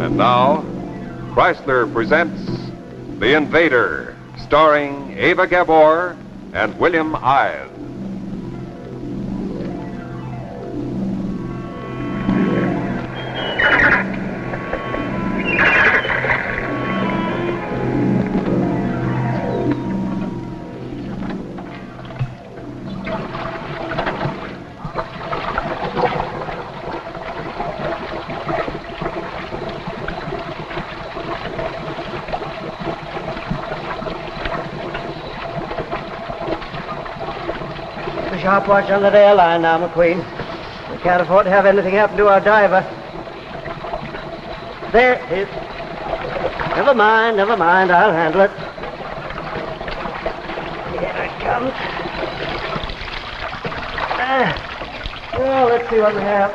And now, Chrysler presents The Invader, starring Ava Gabor and William Ives. Sharp watch on that airline now, McQueen. We can't afford to have anything happen to our diver. There it is. Never mind, I'll handle it. Here it comes. Well, let's see what we have.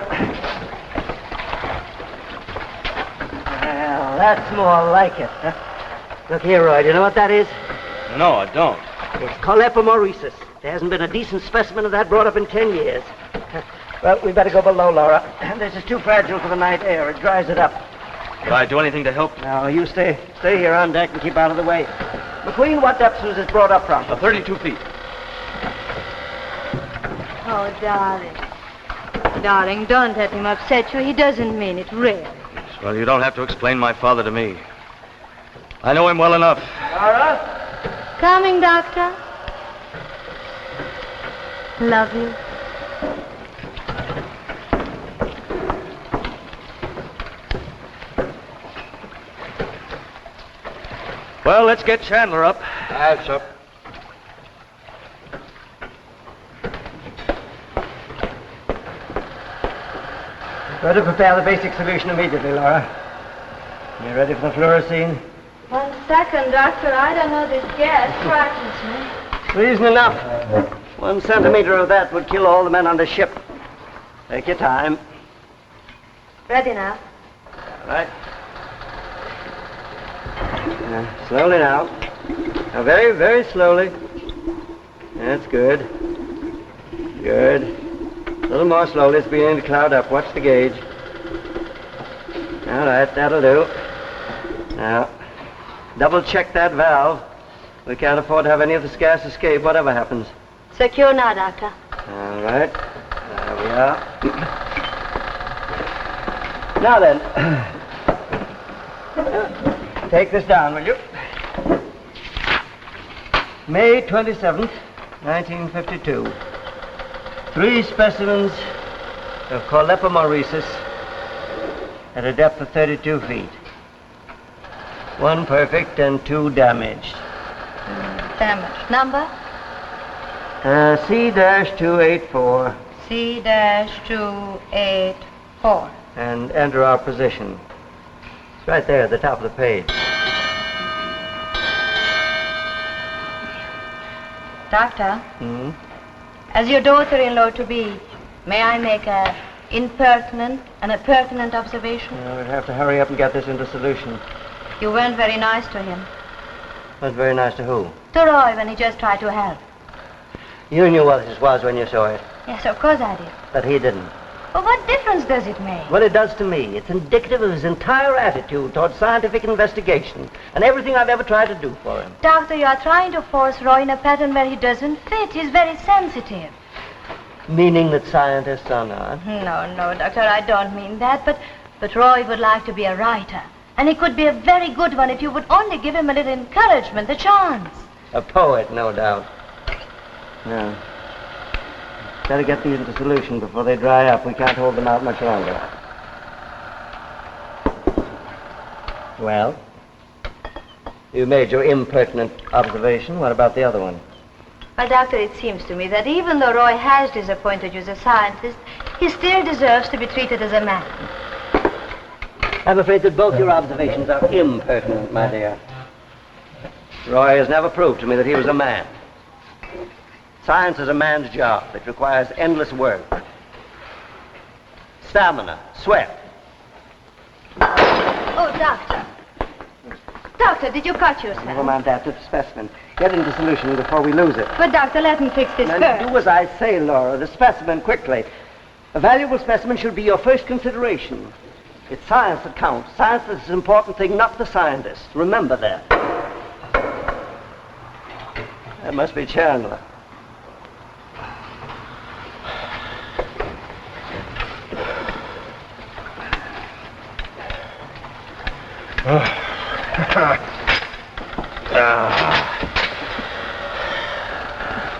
Well, that's more like it. Huh? Look here, Roy, do you know what that is? No, I don't. It's colepomoresis. There hasn't been a decent specimen of that brought up in 10 years. Well, we better go below, Laura. This is too fragile for the night air. It dries it up. Could I do anything to help? No, you stay here on deck and keep out of the way. McQueen, what depth was this brought up from? 32 feet. Oh, darling. Darling, don't let him upset you. He doesn't mean it, really. Well, you don't have to explain my father to me. I know him well enough. Laura? Coming, Doctor. Love you. Well, let's get Chandler up. That's up. Try to prepare the basic solution immediately, Laura. You ready for the fluorescein? 1 second, Doctor. I don't know this gas frightens me. Reason enough. 1 centimeter of that would kill all the men on the ship. Take your time. Ready now. Right. Slowly now. Now, very, very slowly. That's good. Good. A little more slowly. It's beginning to cloud up. Watch the gauge. All right, that'll do. Now, double check that valve. We can't afford to have any of this gas escape, whatever happens. Secure now, Doctor. All right. There we are. Now then, take this down, will you? May 27th, 1952. 3 specimens of colepomoresis at a depth of 32 feet. 1 perfect and 2 damaged. Damage. Number? C-284. C-284. And enter our position. It's right there at the top of the page. Doctor? As your daughter-in-law-to-be, may I make an impertinent and a pertinent observation? We'll have to hurry up and get this into solution. You weren't very nice to him. Not very nice to who? To Roy when he just tried to help. You knew what this was when you saw it. Yes, of course I did. But he didn't. But what difference does it make? Well, it does to me. It's indicative of his entire attitude toward scientific investigation and everything I've ever tried to do for him. Doctor, you are trying to force Roy in a pattern where he doesn't fit. He's very sensitive. Meaning that scientists are not? No, Doctor, I don't mean that. But Roy would like to be a writer. And he could be a very good one if you would only give him a little encouragement, a chance. A poet, no doubt. No. Better get these into solution before they dry up. We can't hold them out much longer. Well, you made your impertinent observation. What about the other one? Well, Doctor, it seems to me that even though Roy has disappointed you as a scientist, he still deserves to be treated as a man. I'm afraid that both your observations are impertinent, my dear. Roy has never proved to me that he was a man. Science is a man's job. It requires endless work. Stamina, sweat. Oh, Doctor. Doctor, did you cut yourself? Never mind that. It's a specimen. Get into solution before we lose it. But, Doctor, let me fix this Now, first. do as I say, Laura. The specimen, quickly. A valuable specimen should be your first consideration. It's science that counts. Science is the important thing, not the scientist. Remember that. That must be Chandler.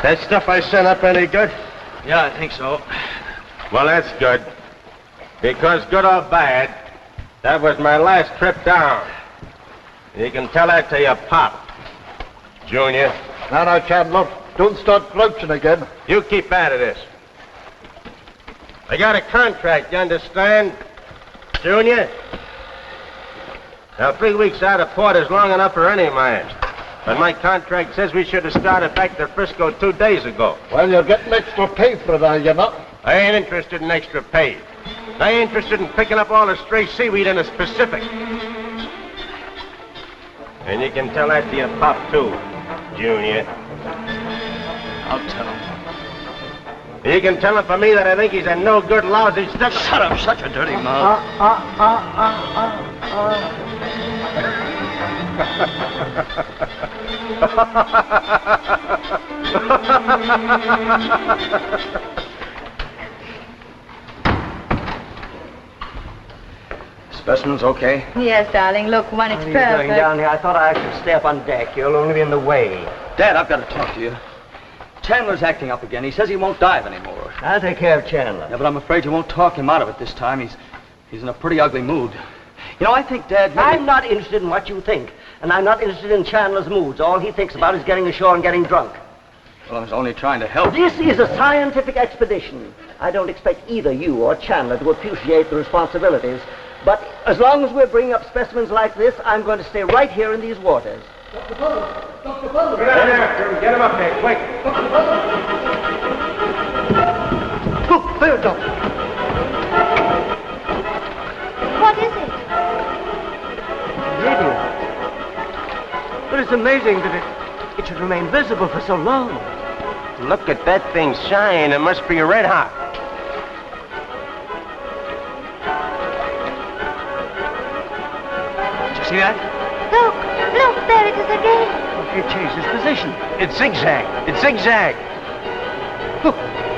That stuff I sent up any good? Yeah, I think so. Well, that's good. Because good or bad, that was my last trip down. You can tell that to your pop, Junior. Now, Chandler, don't start grouching again. You keep out of this. I got a contract, you understand, Junior? Now, 3 weeks out of port is long enough for any man. But my contract says we should have started back to Frisco 2 days ago. Well, you're getting extra pay for it, are you not? I ain't interested in extra pay. I ain't interested in picking up all the stray seaweed in the Pacific. And you can tell that to your pop, too, Junior. I'll tell him. You can tell him for me that I think he's a no-good, lousy stick. Shut up, shut your dirty mouth. Specimen's okay? Yes, darling. Look, one, it's What are you doing perfect. down here? I thought I should stay up on deck. You'll only be in the way. Dad, I've got to talk to you. Chandler's acting up again. He says he won't dive anymore. I'll take care of Chandler. Yeah, but I'm afraid you won't talk him out of it this time. He's in a pretty ugly mood. You know, I think Dad... I'm not interested in what you think. And I'm not interested in Chandler's moods. All he thinks about is getting ashore and getting drunk. Well, I was only trying to help. This is a scientific expedition. I don't expect either you or Chandler to appreciate the responsibilities. But as long as we're bringing up specimens like this, I'm going to stay right here in these waters. Dr. Butler! Dr. Butler! Get out there, get him up there, quick. Dr. Butler! Look, there, Doctor. What is it? Radio. But it's amazing that it should remain visible for so long. Look at that thing shine. It must be red hot. Did you see that? Look, there it is again. It changed its position. It's zigzag. It's zigzag. Look,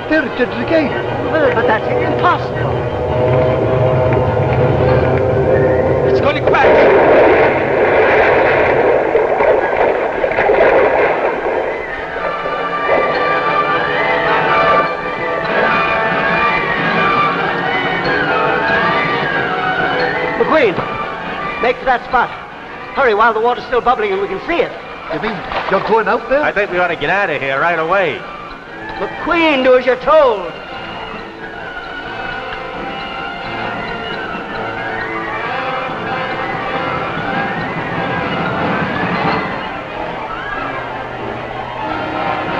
there it did it again. Well, but that's impossible. It's going to crack. McQueen, make for that spot. Hurry while the water's still bubbling and we can see it. You mean you're going out there? I think we ought to get out of here right away. McQueen, do as you're told.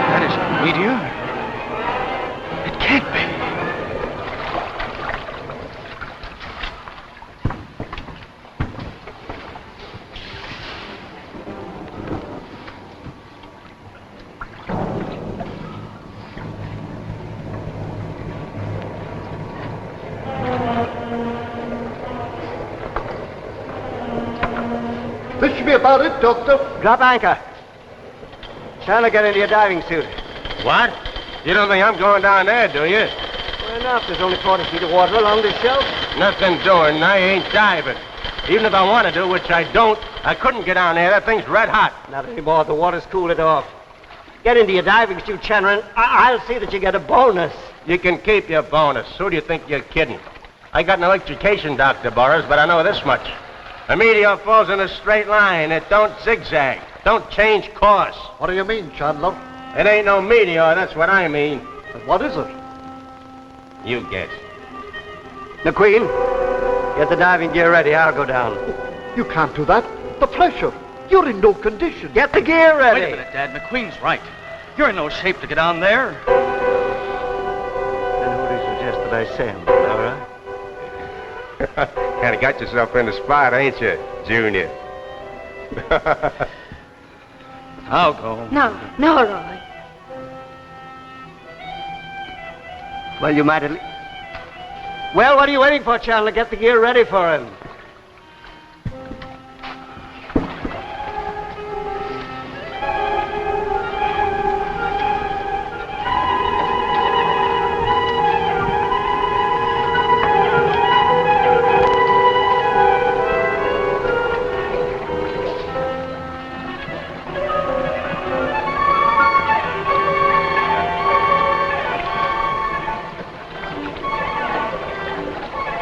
That is a meteor? It can't be. This should be about it, Doctor. Drop anchor. Chandler, get into your diving suit. What? You don't think I'm going down there, do you? Well, enough. There's only 40 feet of water along this shelf. Nothing doing. I ain't diving. Even if I want to do, which I don't, I couldn't get down there. That thing's red hot. Not anymore. The water's cooled it off. Get into your diving suit, Chandler, and I'll see that you get a bonus. You can keep your bonus. Who do you think you're kidding? I got no education, Dr. Burroughs, but I know this much. A meteor falls in a straight line. It don't zigzag. Don't change course. What do you mean, Chandler? It ain't no meteor, that's what I mean. And what is it? You guess. McQueen, get the diving gear ready. I'll go down. You can't do that. The pressure. You're in no condition. Get the gear ready. Wait a minute, Dad. McQueen's right. You're in no shape to get down there. Then who do you suggest that I send, all right? Kind of got yourself in the spot, ain't you, Junior? I'll go. No, Roy. Well, you might at least... Well, what are you waiting for, Chandler? Get the gear ready for him.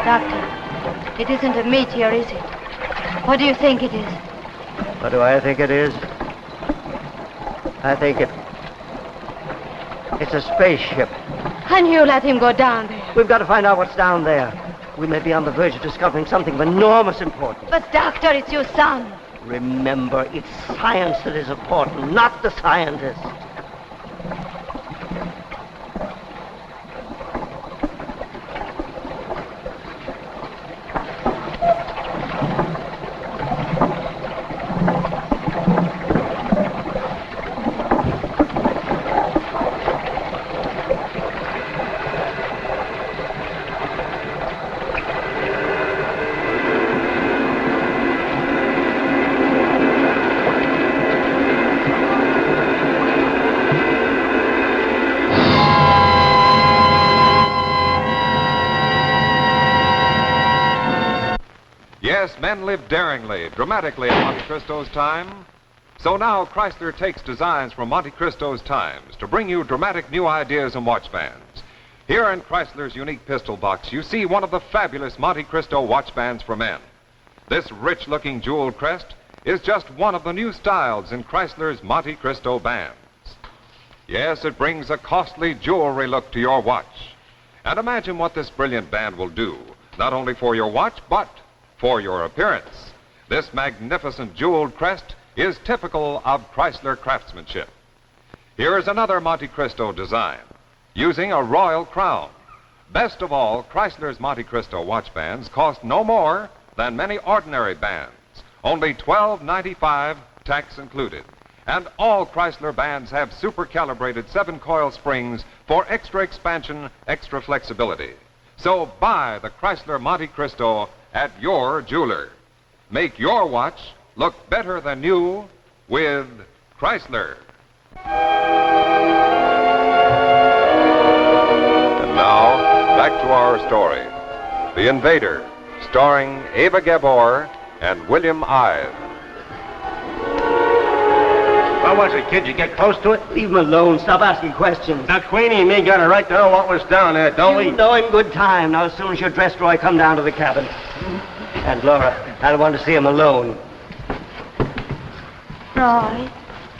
Doctor, it isn't a meteor, is it? What do you think it is? What do I think it is? I think it's a spaceship. And you let him go down there. We've got to find out what's down there. We may be on the verge of discovering something of enormous importance. But, Doctor, it's your son. Remember, it's science that is important, not the scientist. Yes, men lived daringly, dramatically in Monte Cristo's time. So now Chrysler takes designs from Monte Cristo's times to bring you dramatic new ideas and watch bands. Here in Chrysler's unique pistol box, you see one of the fabulous Monte Cristo watch bands for men. This rich-looking jeweled crest is just one of the new styles in Chrysler's Monte Cristo bands. Yes, it brings a costly jewelry look to your watch. And imagine what this brilliant band will do, not only for your watch, but for your appearance. This magnificent jeweled crest is typical of Chrysler craftsmanship. Here is another Monte Cristo design, using a royal crown. Best of all, Chrysler's Monte Cristo watch bands cost no more than many ordinary bands, only $12.95, tax included. And all Chrysler bands have super-calibrated 7-coil springs for extra expansion, extra flexibility. So buy the Chrysler Monte Cristo at your jeweler. Make your watch look better than new with Chrysler. And now, back to our story. The Invader, starring Ava Gabor and William Ive. What was it, kid? You get close to it? Leave him alone. Stop asking questions. Now, Queenie and me got a right to know what was down there, don't we? You know in good time. Now, as soon as you're dressed, Roy, come down to the cabin. And Laura, I want to see him alone. Roy,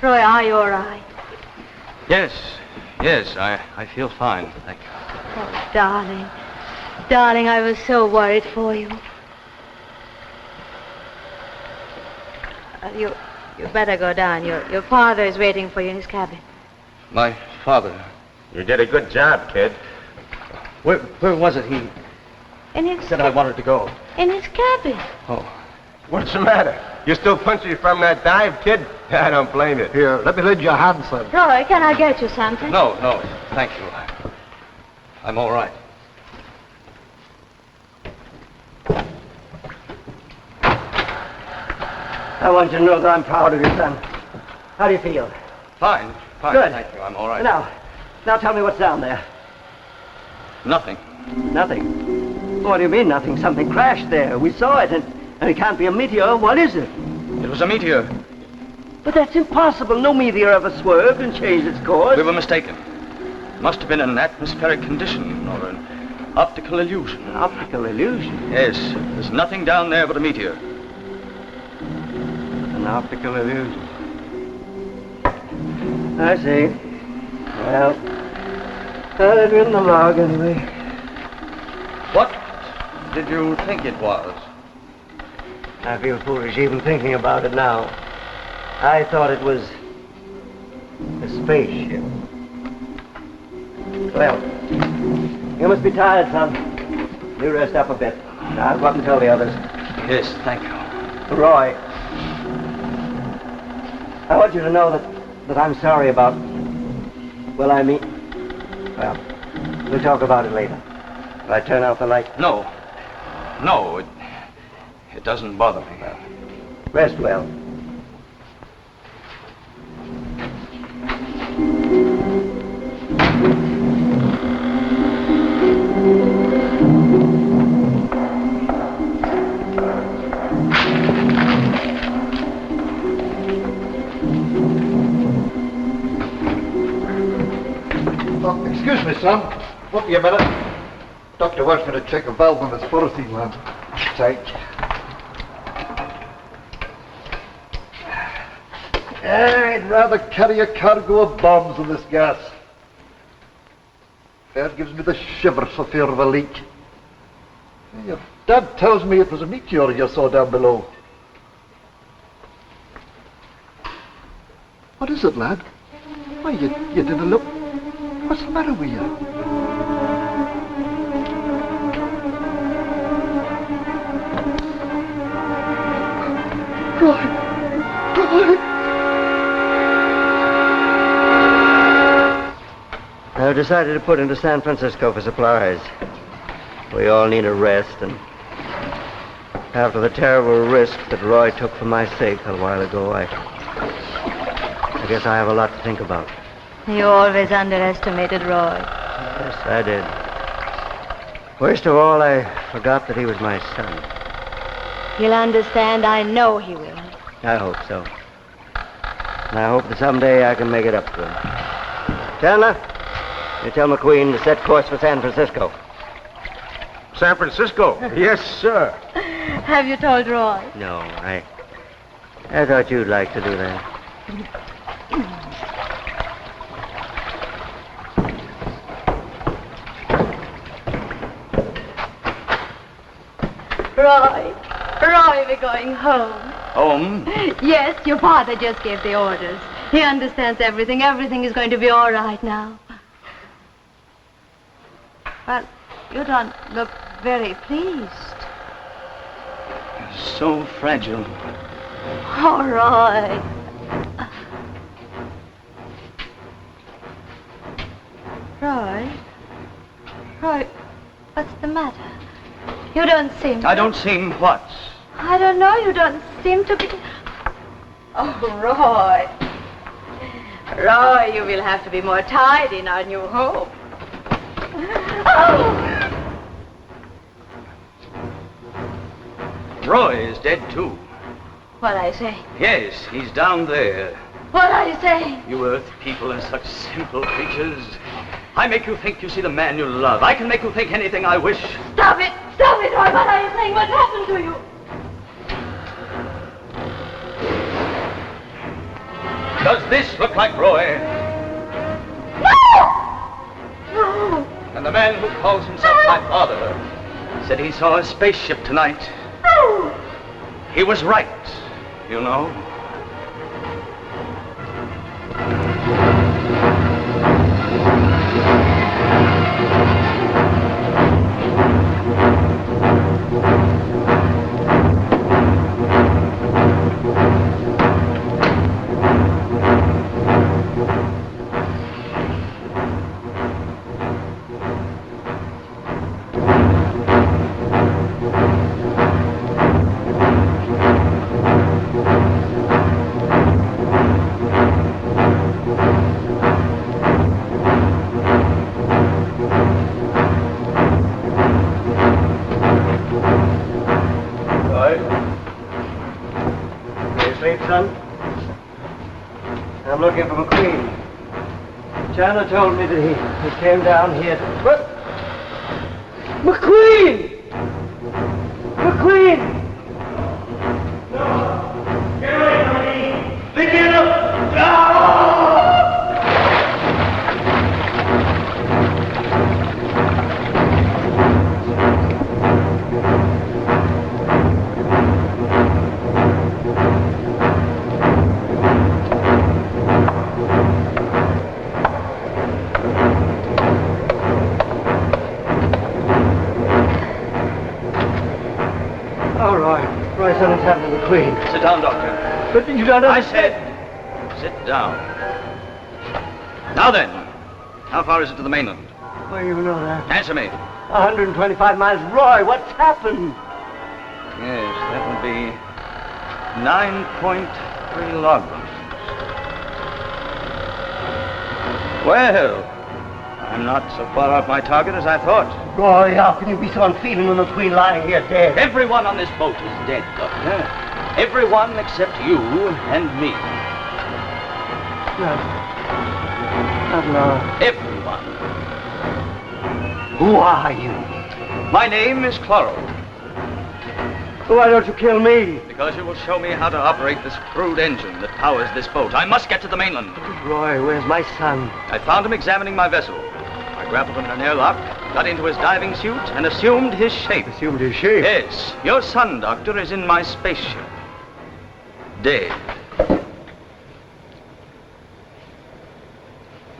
are you all right? Yes, I feel fine, thank you. Oh, darling. Darling, I was so worried for you. You better go down. Your father is waiting for you in his cabin. My father. You did a good job, kid. Where was it? He In his said I wanted to go. In his cabin. Oh. What's the matter? You still punchy from that dive, kid? I don't blame you. Here, let me lend you a hand, son. Roy, can I get you something? No, thank you. I'm all right. I want you to know that I'm proud of you, son. How do you feel? Fine, Good. thank you. I'm all right. Now tell me what's down there. Nothing. Nothing. What do you mean, nothing? Something crashed there. We saw it, and it can't be a meteor. What is it? It was a meteor. But that's impossible. No meteor ever swerved and changed its course. We were mistaken. Must have been an atmospheric condition or an optical illusion. An optical illusion? Yes, there's nothing down there but a meteor. An optical illusion. I see. Well, it's in the log anyway. What did you think it was? I feel foolish even thinking about it now. I thought it was a spaceship. Well, you must be tired, son. You rest up a bit. I'll go up and tell the others. Yes, thank you. Roy, I want you to know that I'm sorry about... Well, we'll talk about it later. I turn out the light? No. No, it doesn't bother me. Rest well. Oh, excuse me, son. Won't be a minute. Doctor wants me to check a valve on his fluorescein lamp. Tight. I'd rather carry a cargo of bombs than this gas. Fair gives me the shivers for fear of a leak. Your dad tells me it was a meteor you saw down below. What is it, lad? Why, you didn't look. What's the matter with you? Roy! I've decided to put into San Francisco for supplies. We all need a rest, and after the terrible risk that Roy took for my sake a while ago, I guess I have a lot to think about. You always underestimated Roy. Yes, I did. Worst of all, I forgot that he was my son. He'll understand. I know he will. I hope so. And I hope that someday I can make it up to him. Chandler, you tell McQueen to set course for San Francisco. San Francisco? Yes, sir. Have you told Roy? No, I thought you'd like to do that. Roy, we're going home. Home? Yes, your father just gave the orders. He understands everything. Everything is going to be all right now. Well, you don't look very pleased. So fragile. Oh, Roy. Roy, what's the matter? You don't seem... I don't seem what? I don't know. You don't seem to be... Oh, Roy. Roy, you will have to be more tidy in our new home. Oh! Roy is dead, too. What I say? Yes, he's down there. What I say? You Earth people are such simple creatures. I make you think you see the man you love. I can make you think anything I wish. Stop it, Roy. What are you saying? What happened to you? Does this look like Roy? No! And the man who calls himself my father said he saw a spaceship tonight. No! He was right, you know. I'm looking for McQueen. Chandler told me that he came down here to... What? McQueen! McQueen! Get away from me! Pick it up! No! Roy, something's happened to McQueen. Sit down, Doctor. But you don't I understand. said, sit down. Now then, how far is it to the mainland? Why, you know that. Answer me. 125 miles. Roy, what's happened? Yes, that would be 9.3 logarithms. Well, I'm not so far off my target as I thought. Roy, how can you be so unfeeling when the Queen lying here dead? Everyone on this boat is dead, Doctor. Everyone except you and me. Not long. Everyone. Who are you? My name is Chloro. Why don't you kill me? Because you will show me how to operate this crude engine that powers this boat. I must get to the mainland. Roy, where's my son? I found him examining my vessel. I grappled him in an airlock, got into his diving suit, and assumed his shape. Assumed his shape? Yes. Your son, Doctor, is in my spaceship. Dead.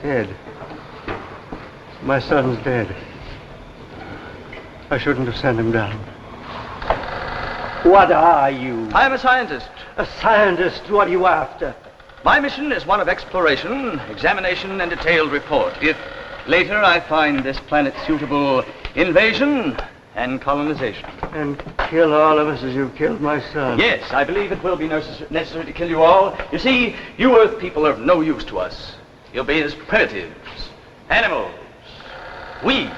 Dead. My son's dead. I shouldn't have sent him down. What are you? I'm a scientist. A scientist? What are you after? My mission is one of exploration, examination, and detailed report. If later I find this planet suitable, invasion and colonization. And kill all of us as you've killed my son. Yes, I believe it will be necessary to kill you all. You see, you Earth people are of no use to us. You'll be as primitives, animals. We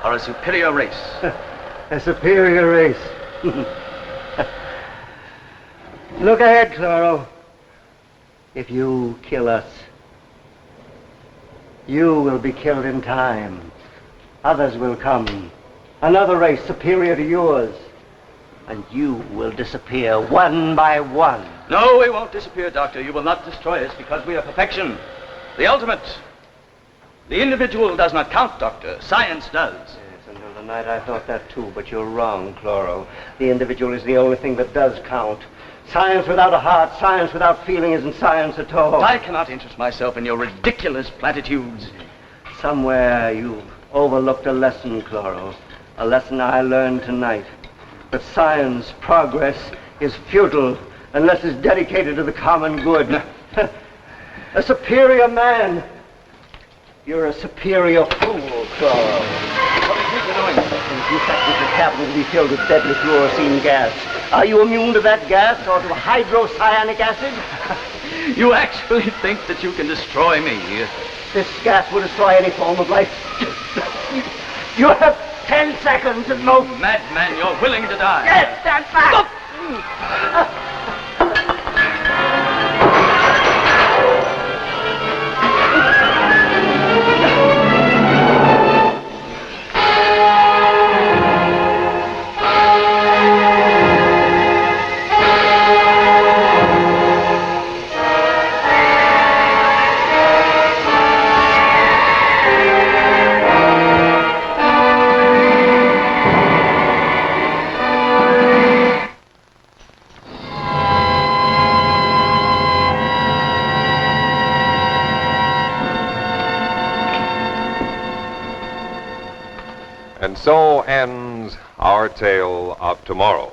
are a superior race. A superior race. Look ahead, Chloro. If you kill us, you will be killed in time. Others will come. Another race superior to yours. And you will disappear one by one. No, we won't disappear, Doctor. You will not destroy us because we are perfection. The ultimate. The individual does not count, Doctor. Science does. Yes, until tonight I thought that too, but you're wrong, Chloro. The individual is the only thing that does count. Science without a heart, science without feeling isn't science at all. I cannot interest myself in your ridiculous platitudes. Somewhere you've overlooked a lesson, Chloro. A lesson I learned tonight. That science, progress, is futile unless it's dedicated to the common good. A superior man. You're a superior fool, Chloro. What do you think you're doing? You factories the capital to be filled with deadly fluorescein gas. Are you immune to that gas or to hydrocyanic acid? You actually think that you can destroy me? This gas will destroy any form of life. You have 10 seconds at most. Madman, you're willing to die. Yes, stand back. And so ends our tale of tomorrow.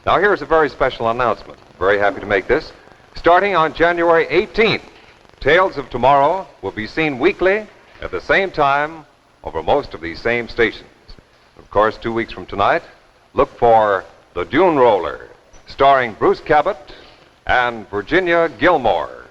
Now here's a very special announcement. Very happy to make this. Starting on January 18th, Tales of Tomorrow will be seen weekly at the same time over most of these same stations. Of course, 2 weeks from tonight, look for The Dune Roller, starring Bruce Cabot and Virginia Gilmore.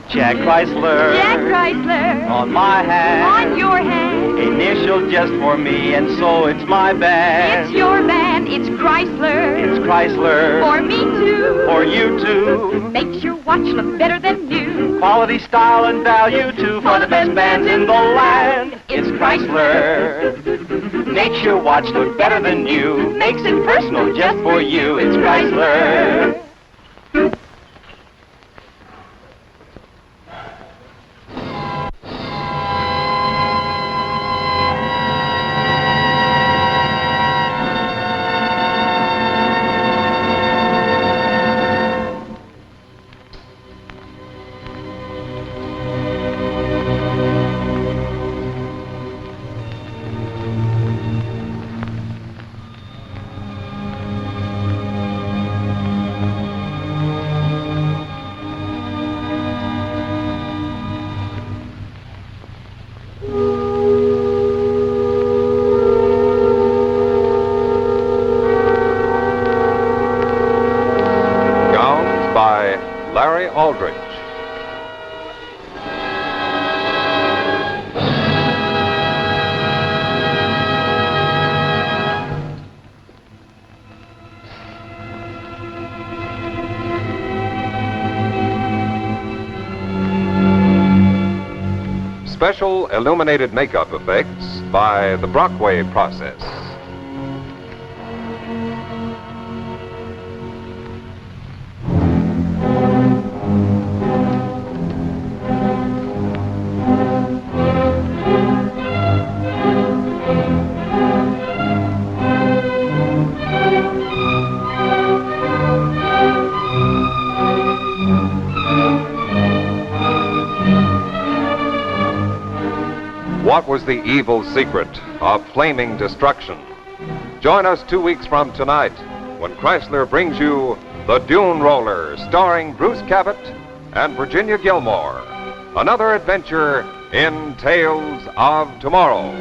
Jack Chrysler. Jack Chrysler. On my hand. On your hand. Initial just for me, and so it's my band. It's your band. It's Chrysler. It's Chrysler. For me too. For you too. Makes your watch look better than new. Quality, style, and value too. For the best bands in the land. It's Chrysler. Makes your watch look better than new. Makes it personal just for you. It's Chrysler. Roy Aldrich. Special illuminated makeup effects by the Brockway process. What was the evil secret of flaming destruction? Join us 2 weeks from tonight when Chrysler brings you The Dune Roller, starring Bruce Cabot and Virginia Gilmore. Another adventure in Tales of Tomorrow.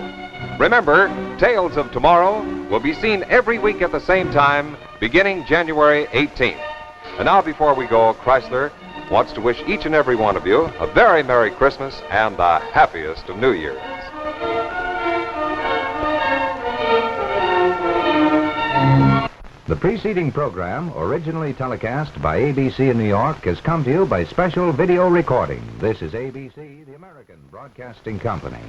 Remember, Tales of Tomorrow will be seen every week at the same time, beginning January 18th. And now, before we go, Chrysler wants to wish each and every one of you a very Merry Christmas and the happiest of New Years. The preceding program, originally telecast by ABC in New York, has come to you by special video recording. This is ABC, the American Broadcasting Company.